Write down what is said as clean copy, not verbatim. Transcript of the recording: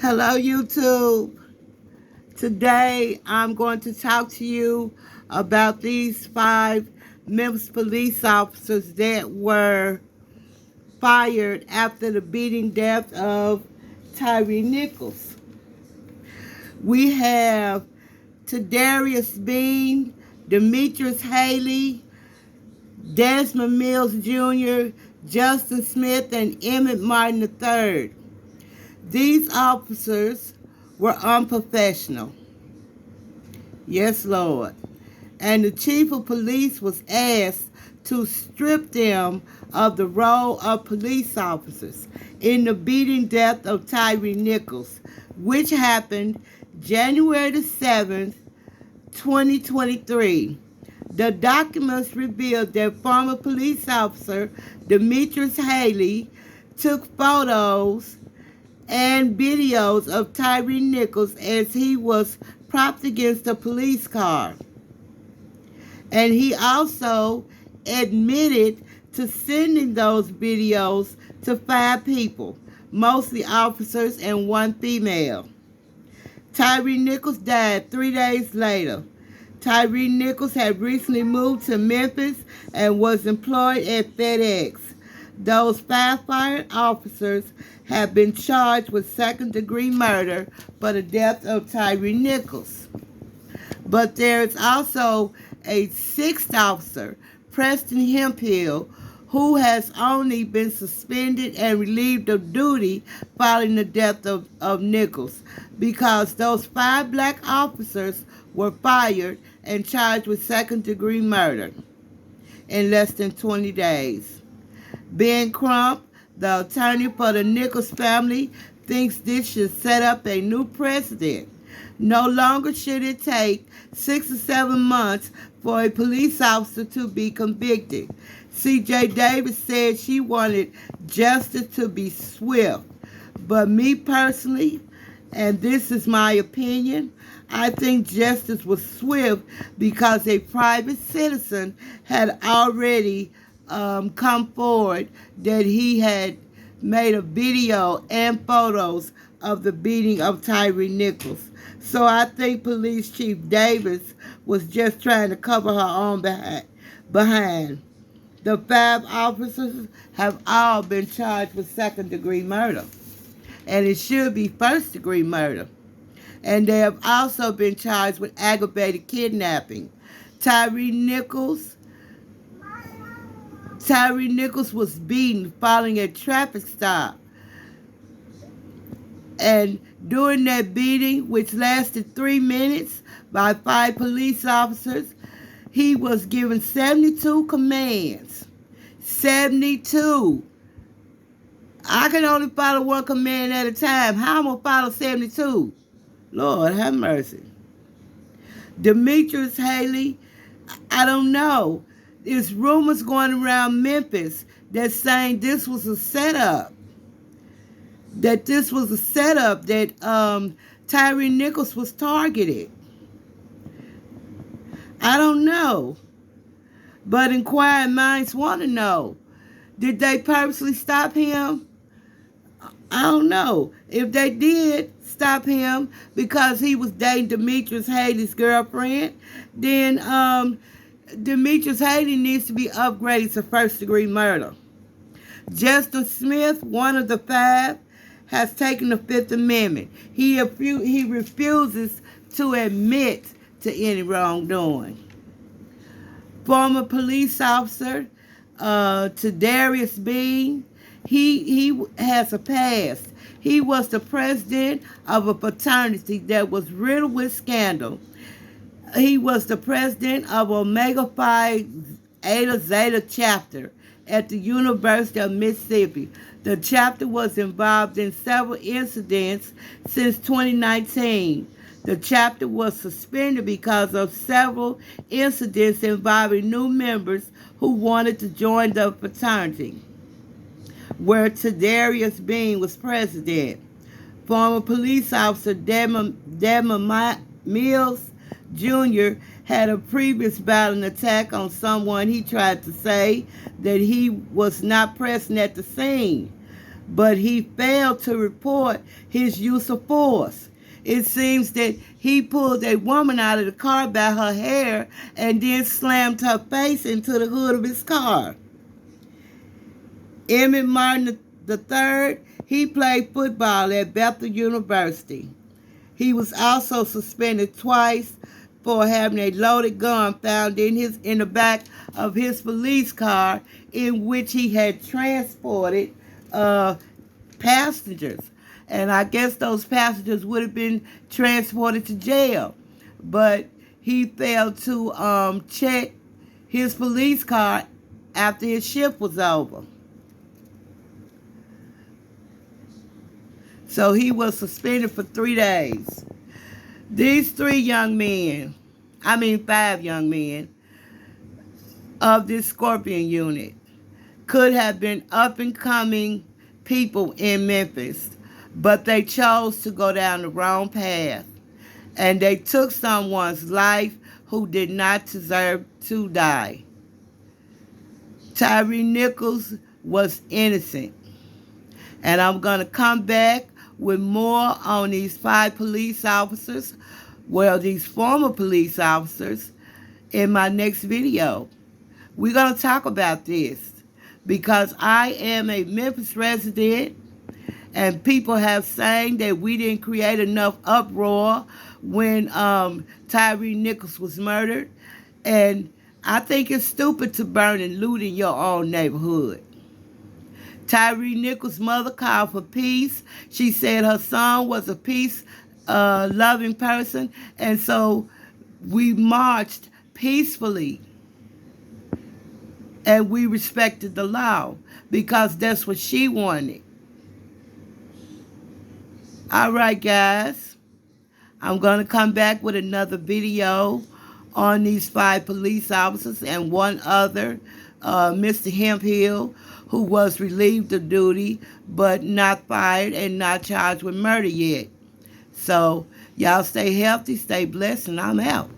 Hello, YouTube. Today, I'm going to talk to you about these 5 Memphis police officers that were fired after the beating death of Tyree Nichols. We have Tadarius Bean, Demetrius Haley, Desmond Mills Jr., Justin Smith, and Emmett Martin III. These officers were unprofessional. Yes, Lord. And the chief of police was asked to strip them of the role of police officers in the beating death of Tyree Nichols, which happened January the 7th, 2023. The documents revealed that former police officer Demetrius Haley took photos and videos of Tyree Nichols as he was propped against a police car. And he also admitted to sending those videos to 5 people, mostly officers and 1 female. Tyree Nichols died 3 days later. Tyree Nichols had recently moved to Memphis and was employed at FedEx. Those 5 fired officers have been charged with second-degree murder for the death of Tyree Nichols. But there is also a 6th officer, Preston Hemphill, who has only been suspended and relieved of duty following the death of Nichols, because those 5 black officers were fired and charged with second-degree murder in less than 20 days. Ben Crump, the attorney for the Nichols family, thinks this should set up a new precedent. No longer should it take 6 or 7 months for a police officer to be convicted. C.J. Davis said she wanted justice to be swift. But me personally, and this is my opinion, I think justice was swift because a private citizen had already come forward that he had made a video and photos of the beating of Tyree Nichols. So I think Police Chief Davis was just trying to cover her own behind. The 5 officers have all been charged with second-degree murder, and it should be first-degree murder. And they have also been charged with aggravated kidnapping. Tyree Nichols was beaten following a traffic stop. And during that beating, which lasted 3 minutes by 5 police officers, he was given 72 commands. 72. I can only follow 1 command at a time. How am I going to follow 72? Lord, have mercy. Demetrius Haley, I don't know. There's rumors going around Memphis that saying this was a setup. That Tyree Nichols was targeted. I don't know. But inquiring minds want to know. Did they purposely stop him? I don't know. If they did stop him because he was dating Demetrius Haley's girlfriend, then Demetrius Haley needs to be upgraded to first-degree murder. Justin Smith, one of the 5, has taken the 5th Amendment. He refuses to admit to any wrongdoing. Former police officer Tadarius Bean, he has a past. He was the president of a fraternity that was riddled with scandal. He was the president of Omega Phi Eta Zeta chapter at the University of Mississippi. The chapter was involved in several incidents since 2019. The chapter was suspended because of several incidents involving new members who wanted to join the fraternity, where Tadarius Bean was president. Former police officer Desmond Mills Jr. had a previous violent attack on someone. He tried to say that he was not present at the scene. but he failed to report his use of force. It seems that he pulled a woman out of the car by her hair and then slammed her face into the hood of his car. Emmett Martin III, he played football at Bethel University. He was also suspended twice for having a loaded gun found in the back of his police car in which he had transported passengers. And I guess those passengers would have been transported to jail. But he failed to check his police car after his shift was over. So he was suspended for 3 days. These 5 young men of this Scorpion unit could have been up and coming people in Memphis, but they chose to go down the wrong path. And they took someone's life who did not deserve to die. Tyree Nichols was innocent. And I'm going to come back with more on these 5 police officers, these former police officers, in my next video. We're going to talk about this because I am a Memphis resident and people have saying that we didn't create enough uproar when Tyree Nichols was murdered. And I think it's stupid to burn and loot in your own neighborhood. Tyree Nichols' mother called for peace. She said her son was a peace-loving person. And so we marched peacefully. And we respected the law because that's what she wanted. All right, guys. I'm going to come back with another video on these 5 police officers and one other, Mr. Hemphill, who was relieved of duty but not fired and not charged with murder yet. So y'all stay healthy, stay blessed, and I'm out.